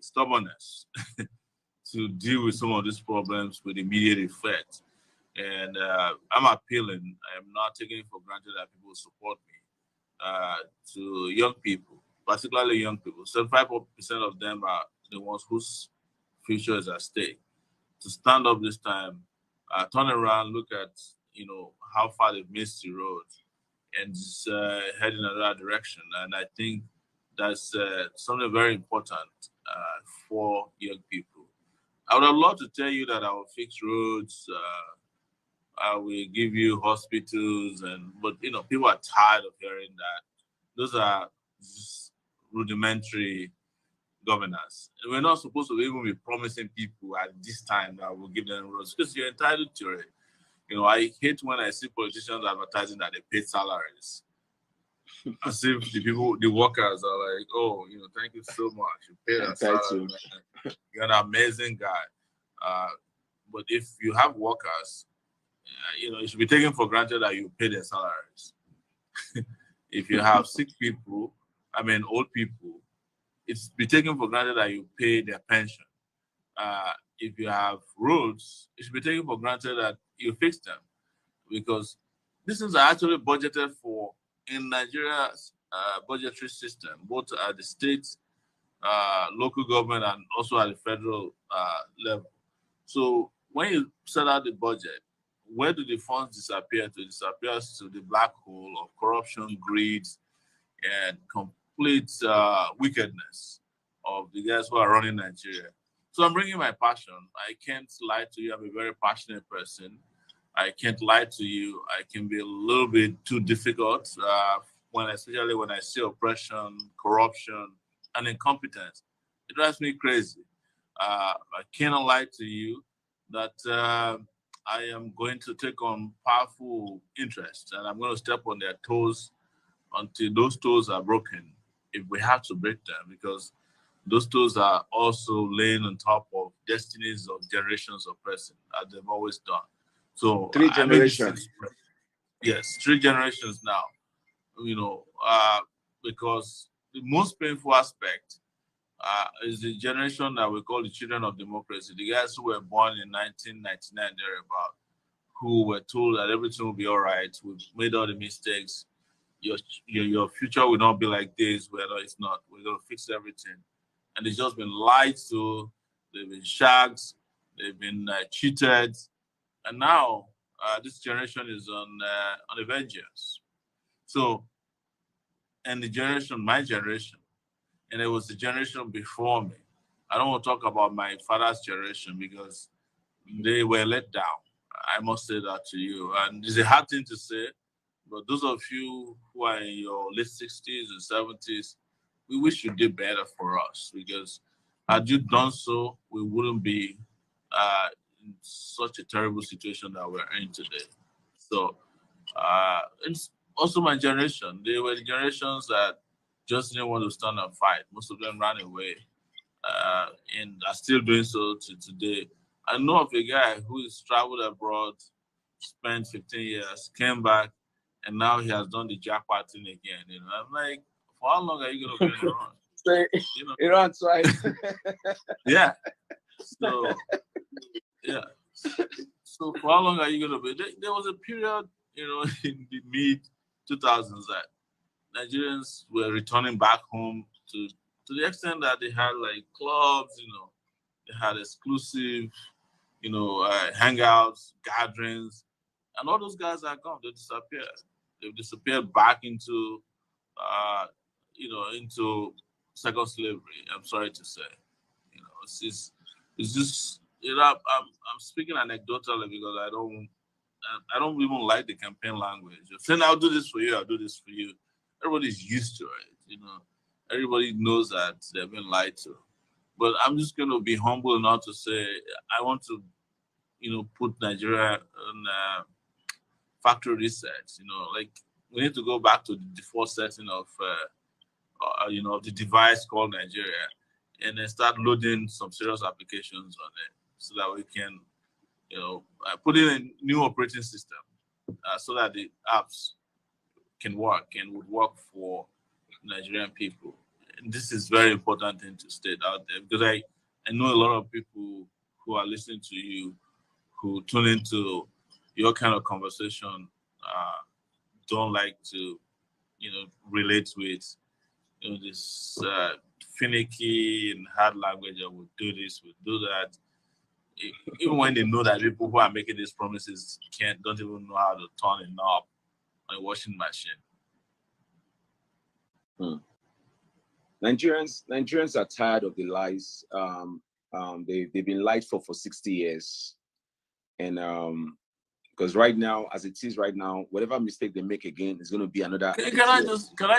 stubbornness to deal with some of these problems with immediate effect. And I'm appealing. I am not taking it for granted that people support me to young people, particularly young people. 75% of them are the ones whose future is at stake. To stand up this time, turn around, look at how far they've missed the road, and just head in another direction. And I think that's something very important for young people. I would have loved to tell you that I will fix roads. I will give you hospitals, but people are tired of hearing that. Those are just rudimentary governance. We're not supposed to even be promising people at this time that we'll give them roads because you're entitled to it. I hate when I see politicians advertising that they pay salaries. As if the workers are like, oh, thank you so much. You paid us salary. You're an amazing guy. But if you have workers, it should be taken for granted that you pay their salaries. If you have sick people, old people, it's be taken for granted that you pay their pension. If you have roads, it should be taken for granted that you fix them, because these things are actually budgeted for in Nigeria's budgetary system, both at the state, local government, and also at the federal level. So when you set out the budget, where do the funds disappear to? It disappears to the black hole of corruption, greed, and complete wickedness of the guys who are running Nigeria. So I'm bringing my passion. I can't lie to you. I'm a very passionate person. I can't lie to you. I can be a little bit too difficult especially when I see oppression, corruption, and incompetence. It drives me crazy. I cannot lie to you that I am going to take on powerful interests, and I'm going to step on their toes until those toes are broken, if we have to break them, because those toes are also laying on top of destinies of generations of persons, as they've always done. So three generations. Yes, 3 generations now. Because the most painful aspect is the generation that we call the children of democracy, the guys who were born in 1999 thereabout, who were told that everything will be all right. We've made all the mistakes. Your future will not be like this. Whether it's not, we're going to fix everything. And it's just been lied to. They've been shagged. They've been cheated. And now this generation is on a vengeance. So, and my generation, and it was the generation before me. I don't want to talk about my father's generation because they were let down. I must say that to you. And it's a hard thing to say, but those of you who are in your late 60s and 70s, we wish you did better for us, because had you done so, we wouldn't be in such a terrible situation that we're in today. So it's also my generation. They were the generations that just didn't want to stand and fight. Most of them ran away and are still doing so to today. I know of a guy who has traveled abroad, spent 15 years, came back, and now he has done the jackpot thing again. I'm like, for how long are you going to be in Iran? Iran twice. Yeah. So, yeah. So for how long are you going to be? There was a period, in the mid 2000s that Nigerians were returning back home to the extent that they had like clubs, they had exclusive, hangouts, gatherings, and all those guys are gone. They disappeared. They've disappeared back into, into second slavery. I'm sorry to say, it's just, I'm speaking anecdotally because I don't even like the campaign language. You're saying, I'll do this for you, I'll do this for you. Everybody's used to it, Everybody knows that they've been lied to. But I'm just going to be humble enough to say I want to, put Nigeria on factory reset. Like we need to go back to the default setting of, the device called Nigeria, and then start loading some serious applications on it so that we can, put in a new operating system so that the apps can work and would work for Nigerian people. this is very important thing to state out there, because I know a lot of people who are listening to you who tune into your kind of conversation don't like to, relate with, this finicky and hard language that would do this, would do that. Even when they know that people who are making these promises don't even know how to turn a knob on a washing machine. Nigerians are tired of the lies. They've been lied for 60 years, and because right now, as it is right now, whatever mistake they make again is going to be another. Can I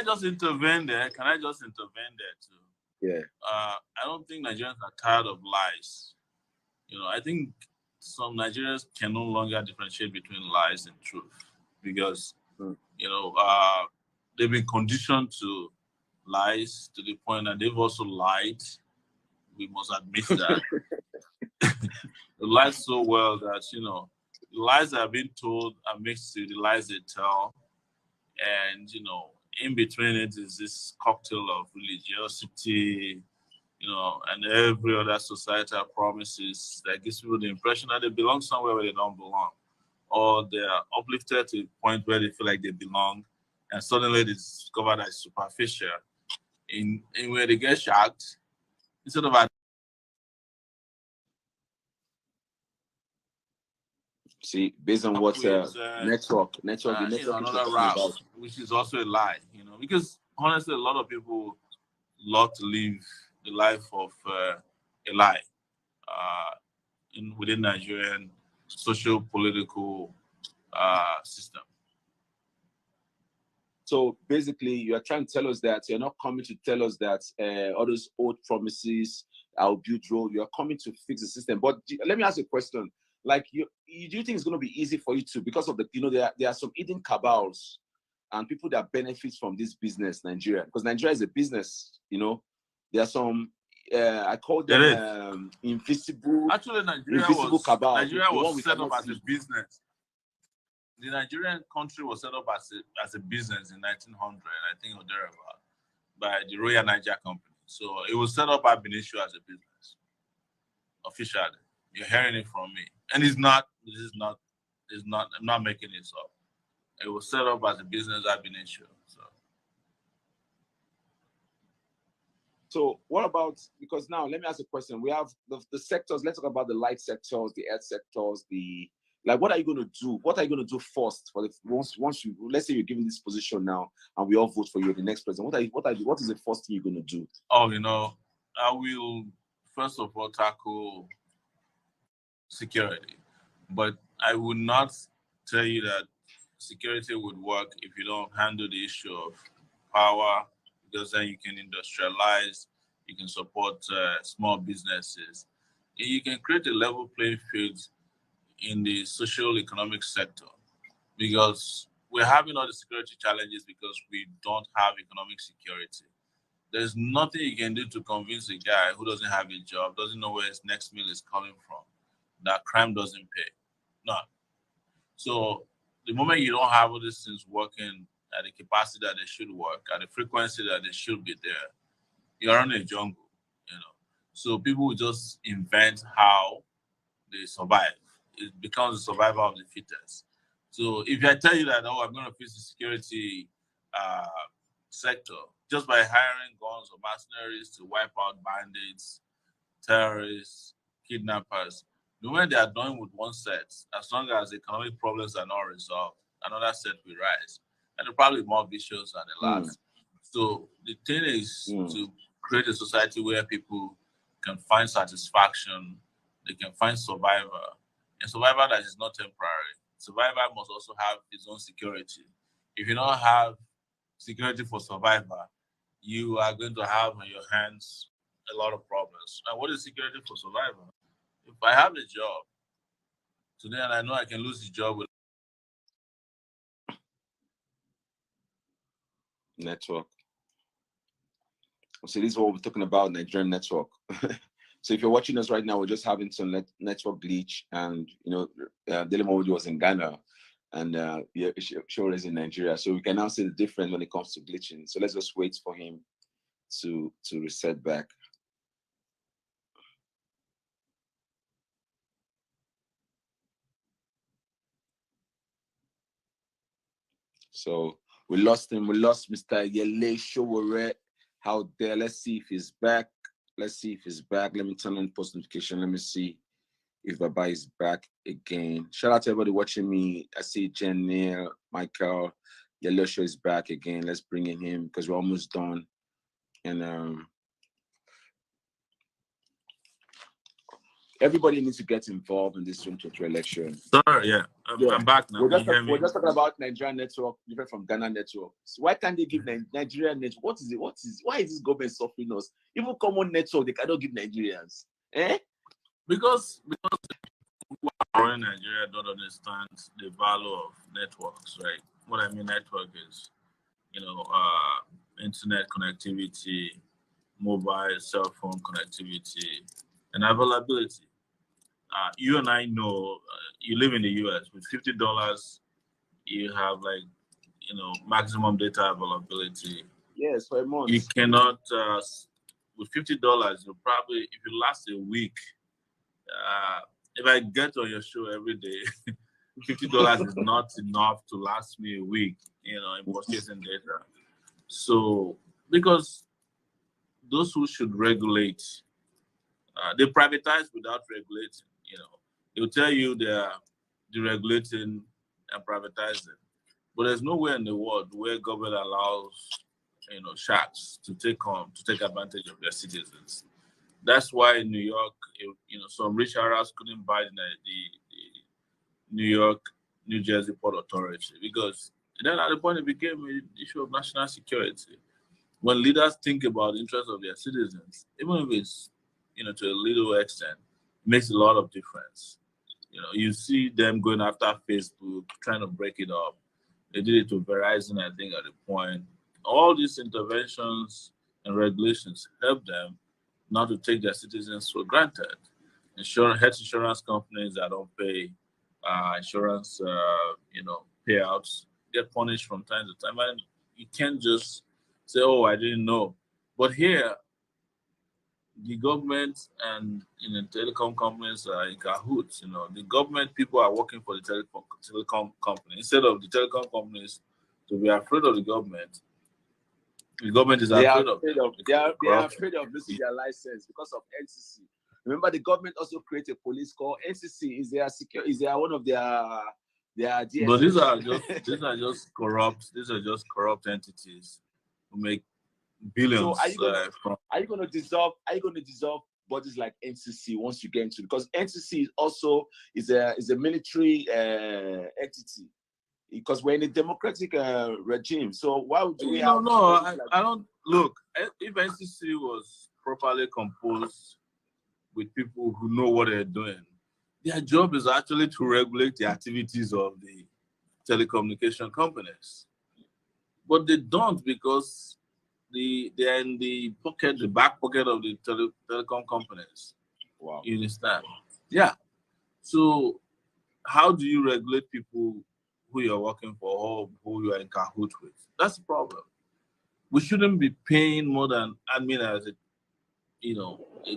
just intervene there? Can I just intervene there too? Yeah. I don't think Nigerians are tired of lies. I think some Nigerians can no longer differentiate between lies and truth, because they've been conditioned to lies to the point that they've also lied. We must admit that. They lie so well that the lies that are being told are mixed with the lies they tell, and in between it is this cocktail of religiosity, and every other societal promises that gives people the impression that they belong somewhere where they don't belong, or they are uplifted to a point where they feel like they belong, and suddenly they discover that it's superficial. In where they get shocked, instead of see, based on what network another route, which is also a lie, because honestly, a lot of people love to live the life of a lie within Nigerian social political system. So basically, you are trying to tell us that you're not coming to tell us that all those old promises, I'll build road. You are coming to fix the system. But let me ask you a question. Like, do you think it's going to be easy for you to, because of the, there are some hidden cabals and people that benefit from this business, Nigeria, because Nigeria is a business. There are some, I call them invisible. Actually, Nigeria was set up as a business. The Nigerian country was set up as a business in 1900, I think, or thereabout, by the Royal Niger Company. So it was set up ab initio as a business, officially. You're hearing it from me, and I'm not making this up. It was set up as a business ab initio. So what about, because now let me ask a question. We have the sectors. Let's talk about the light sectors, the health sectors, what are you going to do? What are you going to do first for once you, let's say you're given this position now and we all vote for you, the next president? What is the first thing you're going to do? Oh, I will first of all tackle security, but I would not tell you that security would work if you don't handle the issue of power, because then you can industrialize, you can support small businesses, you can create a level playing field in the social economic sector, because we're having all the security challenges because we don't have economic security. There's nothing you can do to convince a guy who doesn't have a job, doesn't know where his next meal is coming from, that crime doesn't pay. No. So the moment you don't have all these things working at the capacity that they should work, at the frequency that they should be there, you're in a jungle, So people will just invent how they survive. It becomes the survival of the fittest. So if I tell you that, I'm going to fix the security sector just by hiring guns or mercenaries to wipe out bandits, terrorists, kidnappers, the moment they are done with one set, as long as economic problems are not resolved, another set will rise. And they're probably more vicious than the last. So the thing is to create a society where people can find satisfaction, they can find survivor, and survivor that is not temporary. Survivor must also have its own security. If you don't have security for survivor, you are going to have on your hands a lot of problems. And what is security for survivor? If I have a job today and I know I can lose the job with network. So this is what we're talking about, Nigerian network. So if you're watching us right now, we're just having some network glitch, and Telecom was in Ghana, and Sowore is in Nigeria. So we can now see the difference when it comes to glitching. So let's just wait for him to reset back. So we lost him. We lost Mr. Sowore out there. Let's see if he's back. Let's see if he's back. Let me turn on post notification. Let me see if Baba is back again. Shout out to everybody watching me. I see Jen, Neil, Michael. Show is back again. Let's bring in him because we're almost done. And everybody needs to get involved in this 2023 election. Sorry, yeah. I'm back now. We're just talking about Nigerian network, different from Ghana network. So why can't they give Nigerian network? Why is this government suffering us? Even common network, they cannot give Nigerians. Because people around Nigeria don't understand the value of networks, right? What I mean network is, internet connectivity, mobile cell phone connectivity, and availability. You and I know you live in the US with $50, you have maximum data availability. Yes, for a month. You cannot with $50. You probably, if you last a week, if I get on your show every day, $50 is not enough to last me a week. In purchasing data. So because those who should regulate, they privatize without regulating. They'll tell you they're deregulating and privatizing, but there's nowhere in the world where government allows sharks to take advantage of their citizens. That's why in New York, some rich areas couldn't buy the New York, New Jersey Port Authority because then at the point it became an issue of national security. When leaders think about the interests of their citizens, even if it's to a little extent, it makes a lot of difference. You see them going after Facebook, trying to break it up. They did it to Verizon, I think, at the point. All these interventions and regulations help them not to take their citizens for granted. Health insurance companies that don't pay insurance, payouts get punished from time to time. And you can't just say, "Oh, I didn't know." But here, the government and telecom companies are in cahoots. The government people are working for the telecom company instead of the telecom companies to be afraid of the government. The government is afraid of them. They are afraid of losing their license because of NCC. Remember, the government also created a police called NCC. Is there one of their DSS? But these are just corrupt. These are just corrupt entities who make billions. So are you going to dissolve bodies like NCC once you get into it? Because NCC is a military entity. Because we're in a democratic regime, so why would we have? I don't look. If NCC was properly composed with people who know what they're doing, their job is actually to regulate the activities of the telecommunication companies. But they don't because they're in the back pocket of the telecom companies. Wow. You understand? Yeah. So how do you regulate people who you're working for or who you are in cahoot with? That's the problem. We shouldn't be paying more than, as a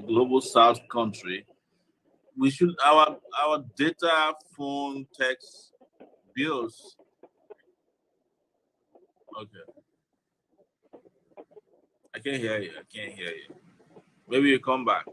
global South country. We should, our data, phone, text bills. Okay. I can't hear you. Maybe you come back.